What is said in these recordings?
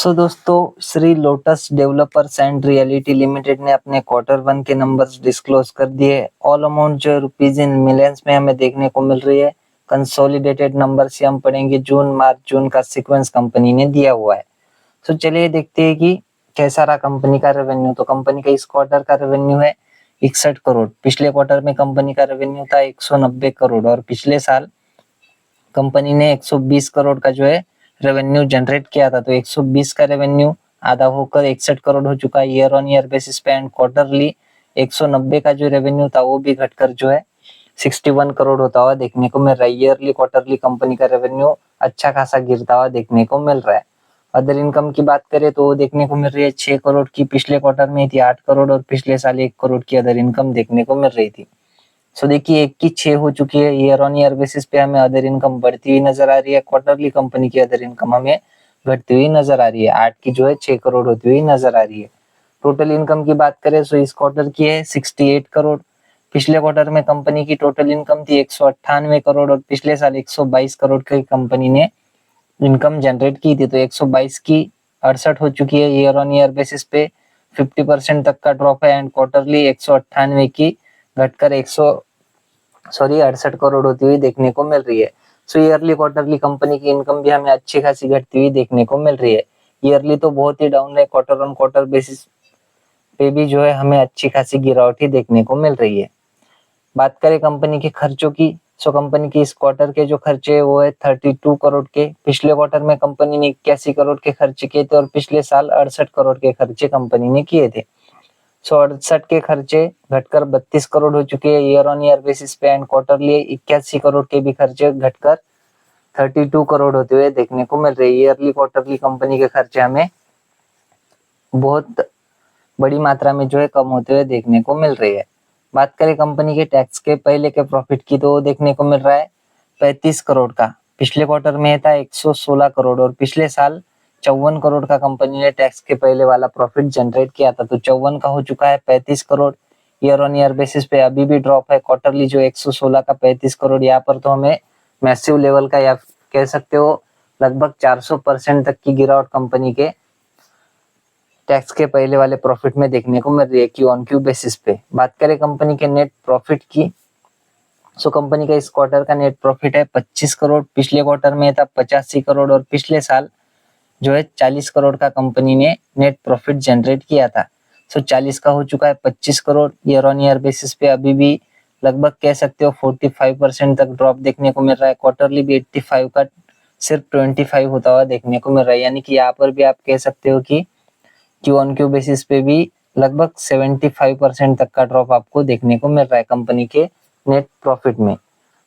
दोस्तों, Shri lotus developers and reality limited ने अपने क्वार्टर 1 के नंबर्स डिस्क्लोज कर दिए। ऑल अमाउंट जो रुपीज इन मिलियंस में हमें देखने को मिल रही है। कंसोलिडेटेड नंबर से हम पढ़ेंगे जून का सीक्वेंस कंपनी ने दिया हुआ है। चलिए देखते हैं कि कैसा रहा कंपनी का रेवेन्यू। तो कंपनी का इस क्वार्टर का रेवेन्यू है 61 करोड़। पिछले क्वार्टर में कंपनी का रेवेन्यू था 190 करोड़ और पिछले साल कंपनी ने 120 करोड़ का जो है रेवेन्यू जनरेट किया था। तो 120 का रेवेन्यू आधा होकर 61 करोड़ हो चुका है ईयर ऑन ईयर बेसिस पे। एंड क्वार्टरली 190 का जो रेवेन्यू था वो भी घटकर जो है 61 करोड़ होता हुआ देखने को मिल रहा है। ईयरली क्वार्टरली कंपनी का रेवेन्यू अच्छा खासा गिरता हुआ देखने को मिल रहा है। अदर इनकम की बात करें तो वो देखने को मिल रही है 6 करोड़ की। पिछले क्वार्टर में थी 8 करोड़ और पिछले साल 1 करोड़ की अदर इनकम देखने को मिल रही थी। देखिए 1 की 6 हो चुकी है। ईयर ऑन ईयर बेसिस पे हमें अदर इनकम बढ़ती हुई नजर आ रही है। क्वार्टरली कंपनी की अदर इनकम हमें घटती हुई नजर आ रही है। 8 की जो है 6 करोड़ होती हुई नजर आ रही है। टोटल इनकम की बात करें तो इस क्वार्टर की है 68 करोड़। पिछले क्वार्टर में कंपनी की टोटल इनकम थी 198 करोड़ और पिछले साल 122 करोड़ की कंपनी ने इनकम जनरेट की थी। तो 122 की 68 हो चुकी है ईयर ऑन ईयर बेसिस पे। 50% तक का ड्रॉप है। एंड क्वार्टरली 198 की घटकर 68 करोड़ होती हुई देखने को मिल रही है। ईयरली क्वार्टरली कंपनी की इनकम भी हमें अच्छी खासी घटती हुई देखने को मिल रही है। ईयरली तो बहुत ही डाउन है। क्वार्टर ऑन क्वार्टर बेसिस पे भी जो है हमें अच्छी खासी गिरावट ही देखने को मिल रही है। बात करें कंपनी के खर्चों की, कंपनी की इस क्वार्टर के जो खर्चे है वो है 32 करोड़ के। पिछले क्वार्टर में कंपनी ने 81 करोड़ के खर्चे किए थे और पिछले साल 68 करोड़ के खर्चे कंपनी ने किए थे। 68 के खर्चे घटकर 32 करोड़ हो चुके हैं ईयर ऑन ईयर बेसिस पे। एंड क्वार्टरली 81 करोड़ के भी खर्चे घटकर 32 करोड़ होते हुए देखने को मिल रहे हैं। ईयरली क्वार्टरली कंपनी के खर्चे हमें बहुत बड़ी मात्रा में जो है कम होते हुए देखने को मिल रही है। बात करें कंपनी के टैक्स के पहले के प्रॉफिट की तो देखने को मिल रहा है 35 करोड़ का। पिछले क्वार्टर में था 116 करोड़ और पिछले साल 54 करोड़ का कंपनी ने टैक्स के पहले वाला प्रॉफिट जनरेट किया था। तो 54 का हो चुका है 35 crore. Year on year basis पे अभी भी ड्रॉप है। क्वार्टरली जो 116 का 35 करोड़, यहाँ पर तो हमें मैसिव लेवल का या कह सकते हो लगभग 400% तक की गिरावट कंपनी के टैक्स के पहले वाले प्रॉफिट में देखने को मिल रही है क्यू ऑन क्यू बेसिस पे। बात करें कंपनी के नेट प्रॉफिट की, कंपनी का इस क्वार्टर का नेट प्रॉफिट है 25 करोड़। पिछले क्वार्टर में था 85 करोड़ और पिछले साल जो है 40 करोड़ का कंपनी ने नेट प्रॉफिट जनरेट किया था। 40 का हो चुका है 25 crore. Year on year basis पे अभी भी लगभग कह सकते हो 45% तक ड्रॉप देखने को मिल रहा है। क्वार्टरली भी 85 का सिर्फ 25 होता हुआ देखने को मिल रहा है। यानी कि यहाँ पर भी आप कह सकते हो कि क्यू ऑन क्यू बेसिस पे भी लगभग 75% तक का ड्रॉप आपको देखने को मिल रहा है कंपनी के नेट प्रॉफिट में।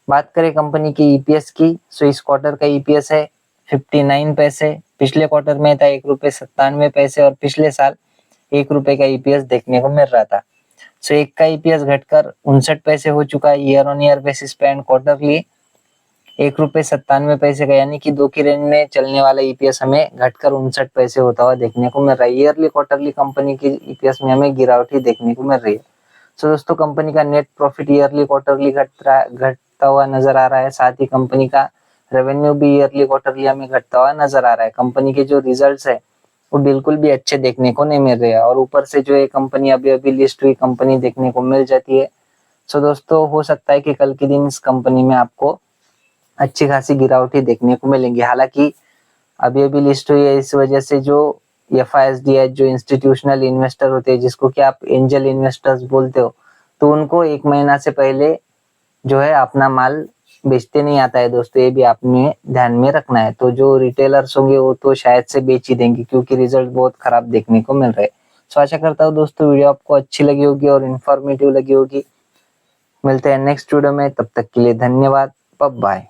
बात करें कंपनी की ईपीएस की, इस क्वार्टर का ईपीएस है 59 पैसे। पिछले क्वार्टर में था 1 रुपये 97 पैसे और पिछले साल 1 रुपये का ईपीएस देखने को मिल रहा था। 1 का ईपीएस घटकर 59 पैसे हो चुका है ईयर ऑन ईयर बेसिस पे। एंड क्वार्टरली 1 रुपये 97 पैसे का, यानी कि 2 की रेंज में चलने वाला ईपीएस हमें घटकर 59 पैसे होता हुआ देखने को मिल रहा है। ईयरली क्वार्टरली कंपनी की ईपीएस में हमें गिरावट ही देखने को मिल रही है। दोस्तों, कंपनी का नेट प्रॉफिट ईयरली क्वार्टरली घटता हुआ नजर आ रहा है। साथ ही कंपनी का रेवेन्यू भी ईयरली क्वार्टरली हमें घटता हुआ नजर आ रहा है। कंपनी के जो रिजल्ट्स है वो बिल्कुल भी अच्छे देखने को नहीं मिल रहे हैं और ऊपर से जो है कंपनी अभी लिस्ट हुई कंपनी देखने को मिल जाती है। दोस्तों, हो सकता है कि कल के दिन इस कंपनी में आपको अच्छी खासी गिरावट ही देखने को मिलेंगी। हालांकि अभी लिस्ट हुई है, इस वजह से जो एफआईएसडीएच जो इंस्टीट्यूशनल इन्वेस्टर होते हैं, जिसको कि आप एंजल इन्वेस्टर्स बोलते हो, तो उनको 1 महीना से पहले जो है अपना माल बेचते नहीं आता है दोस्तों। ये भी आपने ध्यान में रखना है। तो जो रिटेलर्स होंगे वो तो शायद से बेच ही देंगे क्योंकि रिजल्ट बहुत खराब देखने को मिल रहे हैं। आशा करता हूँ दोस्तों वीडियो आपको अच्छी लगी होगी और इन्फॉर्मेटिव लगी होगी। मिलते हैं नेक्स्ट वीडियो में, तब तक के लिए धन्यवाद। बाय।